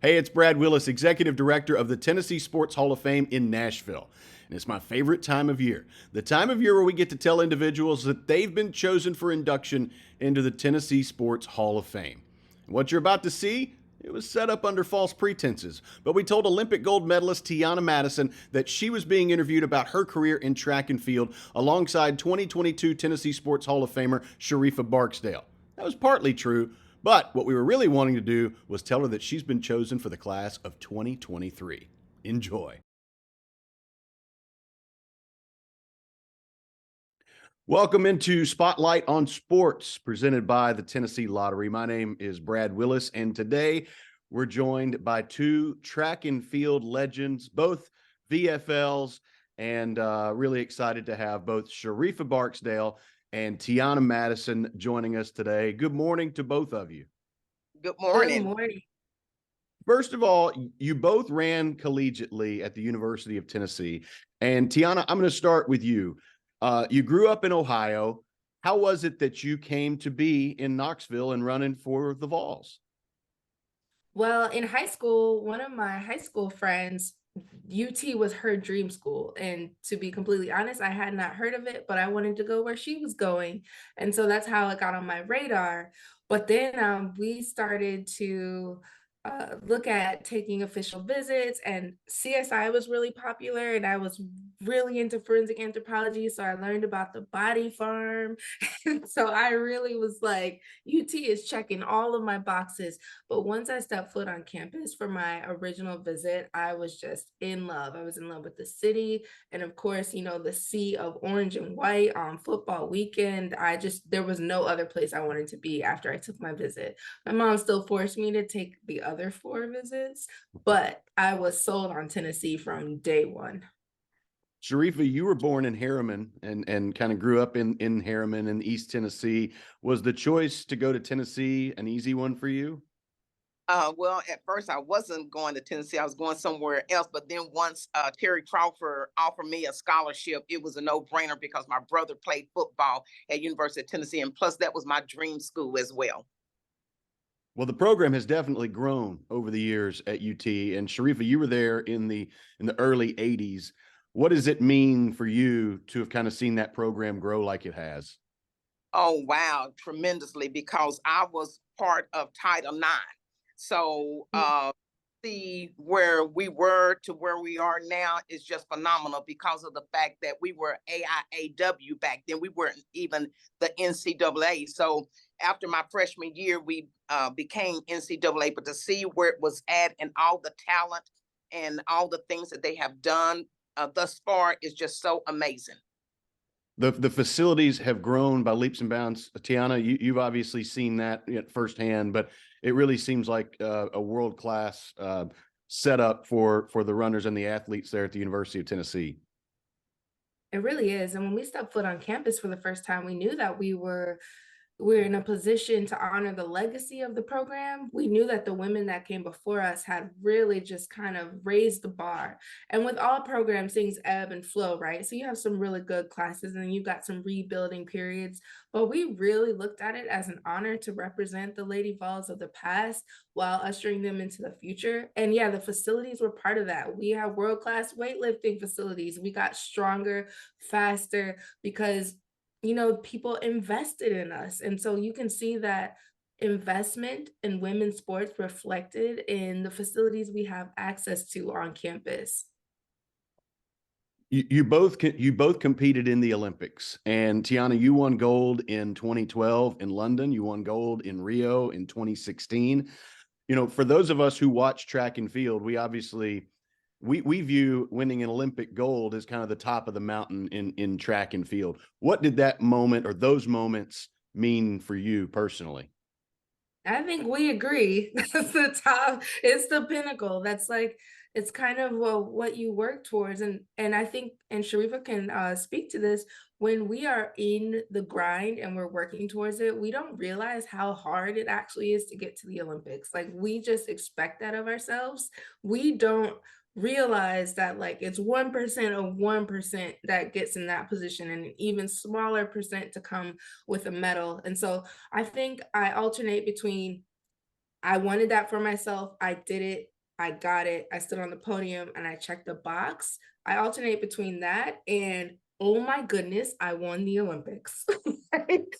Hey, it's Brad Willis, Executive Director of the Tennessee Sports Hall of Fame in Nashville. And it's my favorite time of year. The time of year where we get to tell individuals that they've been chosen for induction into the Tennessee Sports Hall of Fame. And what you're about to see, it was set up under false pretenses. But we told Olympic gold medalist Tianna Madison that she was being interviewed about her career in track and field alongside 2022 Tennessee Sports Hall of Famer Sharrieffa Barksdale. That was partly true, but what we were really wanting to do was tell her that she's been chosen for the class of 2023. Enjoy. Welcome into Spotlight on Sports, presented by the Tennessee Lottery. My name is Brad Willis, and today we're joined by two track and field legends, both VFLs, and really excited to have both Sharrieffa Barksdale and Tianna Madison joining us today. Good morning to both of you. Good morning. Good morning. First of all, you both ran collegiately at the University of Tennessee. And Tianna, I'm going to start with you. You grew up in Ohio. How was it that you came to be in Knoxville and running for the Vols? Well, in high school, one of my high school friends, UT was her dream school. And to be completely honest, I had not heard of it, but I wanted to go where she was going. And so that's how it got on my radar. But then we started to look at taking official visits, and CSI was really popular, and I was really into forensic anthropology. So I learned about the body farm. And so I really was like, UT is checking all of my boxes. But once I stepped foot on campus for my original visit, I was just in love. I was in love with the city. And of course, the sea of orange and white on football weekend. There was no other place I wanted to be after I took my visit. My mom still forced me to take the other 4 visits, but I was sold on Tennessee from day one. Sharrieffa, you were born in Harriman and kind of grew up in Harriman in East Tennessee. Was the choice to go to Tennessee an easy one for you? Well, at first I wasn't going to Tennessee. I was going somewhere else. But then once Terry Crawford offered me a scholarship, it was a no-brainer because my brother played football at University of Tennessee. And plus, that was my dream school as well. Well, the program has definitely grown over the years at UT. And Sharrieffa, you were there in the early 80s. What does it mean for you to have kind of seen that program grow like it has? Oh, wow, tremendously, because I was part of Title IX. So see where we were to where we are now is just phenomenal because of the fact that we were AIAW back then. We weren't even the NCAA. So after my freshman year, we became NCAA. But to see where it was at and all the talent and all the things that they have done thus far is just so amazing. The facilities have grown by leaps and bounds. Tianna, you've obviously seen that firsthand, but it really seems like a world-class setup for the runners and the athletes there at the University of Tennessee. It really is. And when we stepped foot on campus for the first time, we knew that we're in a position to honor the legacy of the program. We knew that the women that came before us had really just kind of raised the bar. And with all programs, things ebb and flow, right? So you have some really good classes and you've got some rebuilding periods. But we really looked at it as an honor to represent the Lady Vols of the past while ushering them into the future. And yeah, the facilities were part of that. We have world-class weightlifting facilities. We got stronger, faster, because people invested in us. And so you can see that investment in women's sports reflected in the facilities we have access to on campus. You both competed in the Olympics, and Tianna, you won gold in 2012 in London. You won gold in Rio in 2016. For those of us who watch track and field, we obviously we view winning an Olympic gold as kind of the top of the mountain in track and field. What did that moment or those moments mean for you personally? I think we agree. That's the top. It's the pinnacle. It's kind of what you work towards. And I think, and Sharrieffa can speak to this, when we are in the grind and we're working towards it, we don't realize how hard it actually is to get to the Olympics. Like, we just expect that of ourselves. We don't realize that it's 1% of 1% that gets in that position, and an even smaller percent to come with a medal. And so I think I alternate between I wanted that for myself, I did it, I got it. I stood on the podium and I checked the box. I alternate between that and oh my goodness, I won the Olympics. Like,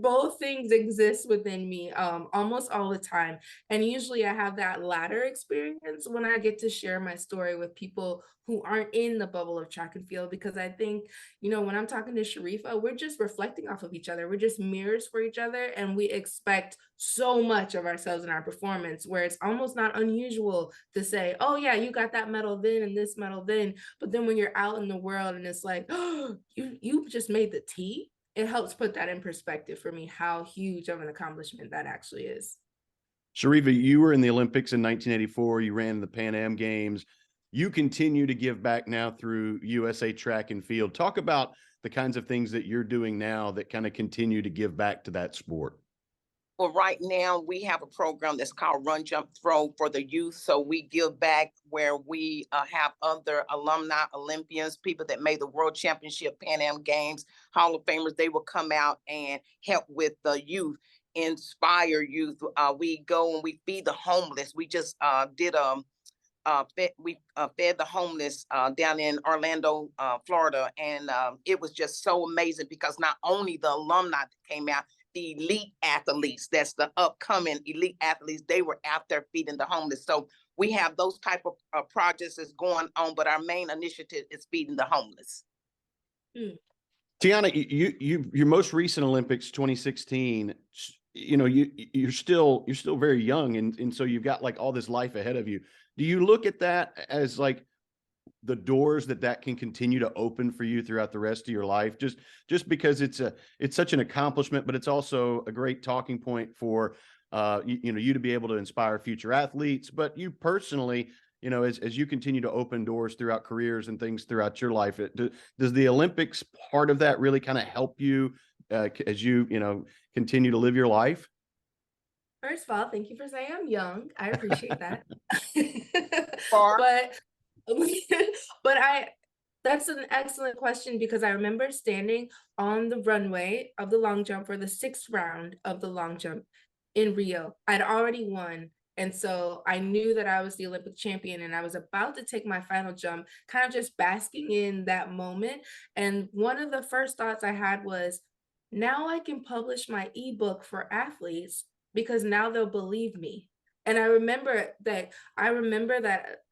both things exist within me almost all the time. And usually I have that latter experience when I get to share my story with people who aren't in the bubble of track and field, because I think, when I'm talking to Sharrieffa, we're just reflecting off of each other. We're just mirrors for each other, and we expect so much of ourselves in our performance, where it's almost not unusual to say, oh yeah, you got that medal then and this medal then. But then when you're out in the world and it's like, oh, you just made the T, it helps put that in perspective for me, how huge of an accomplishment that actually is. Sharrieffa, you were in the Olympics in 1984. You ran the Pan Am Games. You continue to give back now through USA Track and Field. Talk about the kinds of things that you're doing now that kind of continue to give back to that sport. Well, right now we have a program that's called Run, Jump, Throw for the youth. So we give back where we have other alumni, Olympians, people that made the World Championship, Pan Am Games, Hall of Famers. They will come out and help with the youth, inspire youth. We go and we feed the homeless. We just did fed the homeless down in Orlando, Florida, and it was just so amazing because not only the alumni that came out, the elite athletes, that's the upcoming elite athletes, they were out there feeding the homeless. So we have those type of projects that's going on, but our main initiative is feeding the homeless. Tianna, your most recent Olympics, 2016. You're still very young, and so you've got like all this life ahead of you. Do you look at that as like the doors that can continue to open for you throughout the rest of your life, just because it's such an accomplishment, but it's also a great talking point for you to be able to inspire future athletes, but you personally, as you continue to open doors throughout careers and things throughout your life, does the Olympics part of that really kind of help you as you continue to live your life? First of all, thank you for saying I'm young. I appreciate that. Far. But but that's an excellent question, because I remember standing on the runway of the long jump for the sixth round of the long jump in Rio. I'd already won. And so I knew that I was the Olympic champion and I was about to take my final jump, kind of just basking in that moment. And one of the first thoughts I had was, now I can publish my ebook for athletes because now they'll believe me. And I remember that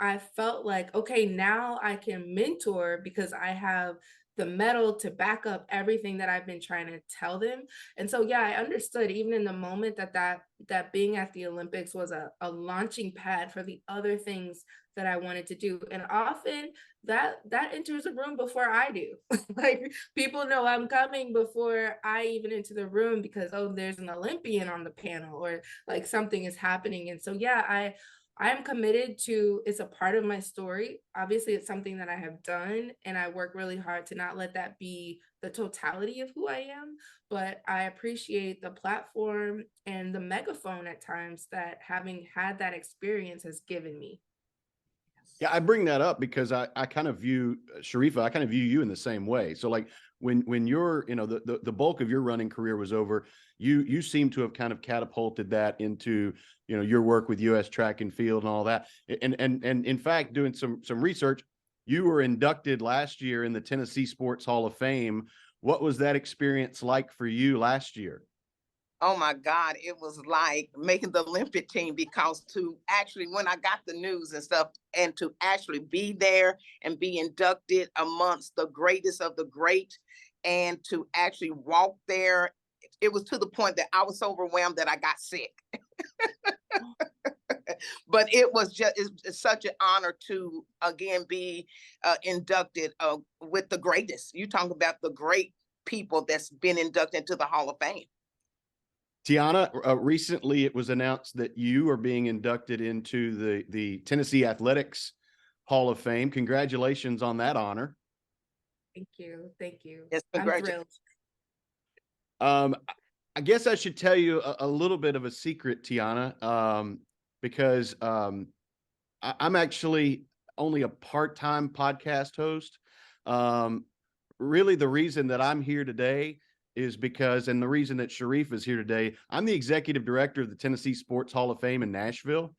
I felt like, okay, now I can mentor because I have the medal to back up everything that I've been trying to tell them. And so, yeah, I understood even in the moment that being at the Olympics was a launching pad for the other things that I wanted to do. And often that enters a room before I do. Like, people know I'm coming before I even enter the room because, oh, there's an Olympian on the panel, or like something is happening. And so, yeah, I'm committed to, it's a part of my story. Obviously, it's something that I have done, and I work really hard to not let that be the totality of who I am. But I appreciate the platform and the megaphone at times that having had that experience has given me. Yeah, I bring that up because I kind of view Sharrieffa, I kind of view you in the same way. So like when you're, the bulk of your running career was over, you seem to have kind of catapulted that into, your work with US Track and Field and all that. And in fact, doing some research, you were inducted last year in the Tennessee Sports Hall of Fame. What was that experience like for you last year? Oh my God, it was like making the Olympic team, because to actually, when I got the news and stuff, and to actually be there and be inducted amongst the greatest of the great, and to actually walk there, it was to the point that I was so overwhelmed that I got sick. But it was just, it's such an honor to again be inducted with the greatest. You talk about the great people that's been inducted into the Hall of Fame. Tianna, recently it was announced that you are being inducted into the Tennessee Athletics Hall of Fame. Congratulations on that honor. Thank you. Thank you. Yes, I'm thrilled. I guess I should tell you a little bit of a secret, Tianna, because I'm actually only a part-time podcast host. Really, the reason that I'm here today is because, and the reason that Sharrieffa is here today, I'm the executive director of the Tennessee Sports Hall of Fame in Nashville.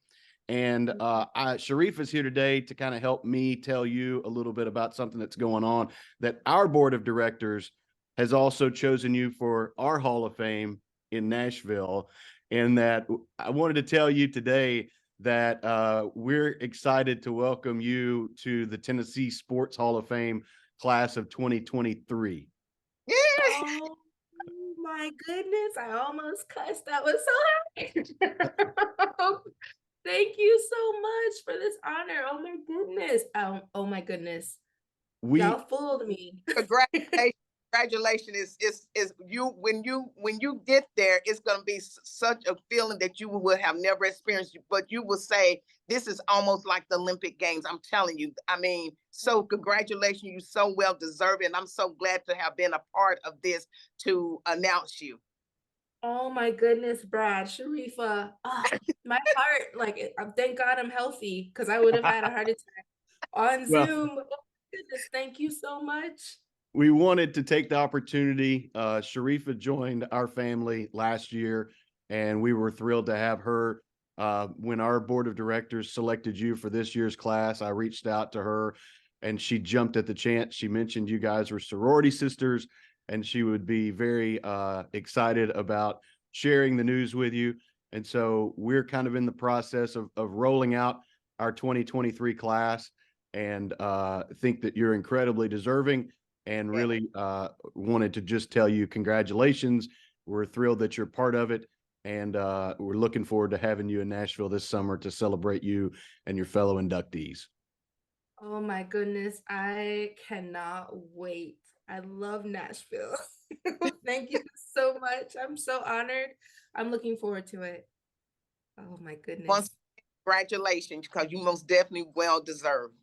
And Sharrieffa is here today to kind of help me tell you a little bit about something that's going on, that our board of directors has also chosen you for our Hall of Fame in Nashville. And that I wanted to tell you today that we're excited to welcome you to the Tennessee Sports Hall of Fame class of 2023. Yeah. Oh my goodness, I almost cussed. That was so happy. Thank you so much for this honor. Oh my goodness. Oh my goodness. Y'all fooled me. Congratulations. Congratulations is you when you get there, it's going to be such a feeling that you would have never experienced, but you will say this is almost like the Olympic Games. I'm telling you. I mean, so congratulations, you so well deserved, and I'm so glad to have been a part of this to announce you. Oh my goodness, Brad, Sharrieffa. My heart, like, thank God I'm healthy, because I would have had a heart attack on Well, Zoom. Oh my goodness, thank you so much. we wanted to take the opportunity. Sharrieffa joined our family last year, and we were thrilled to have her. When our board of directors selected you for this year's class, I reached out to her, and she jumped at the chance. She mentioned you guys were sorority sisters, and she would be very excited about sharing the news with you. And so we're kind of in the process of rolling out our 2023 class, and think that you're incredibly deserving, and really wanted to just tell you congratulations. We're thrilled that you're part of it, and we're looking forward to having you in Nashville this summer to celebrate you and your fellow inductees. Oh my goodness, I cannot wait. I love Nashville. Thank you so much. I'm so honored. I'm looking forward to it. Oh my goodness. Once, congratulations, because you most definitely well deserved.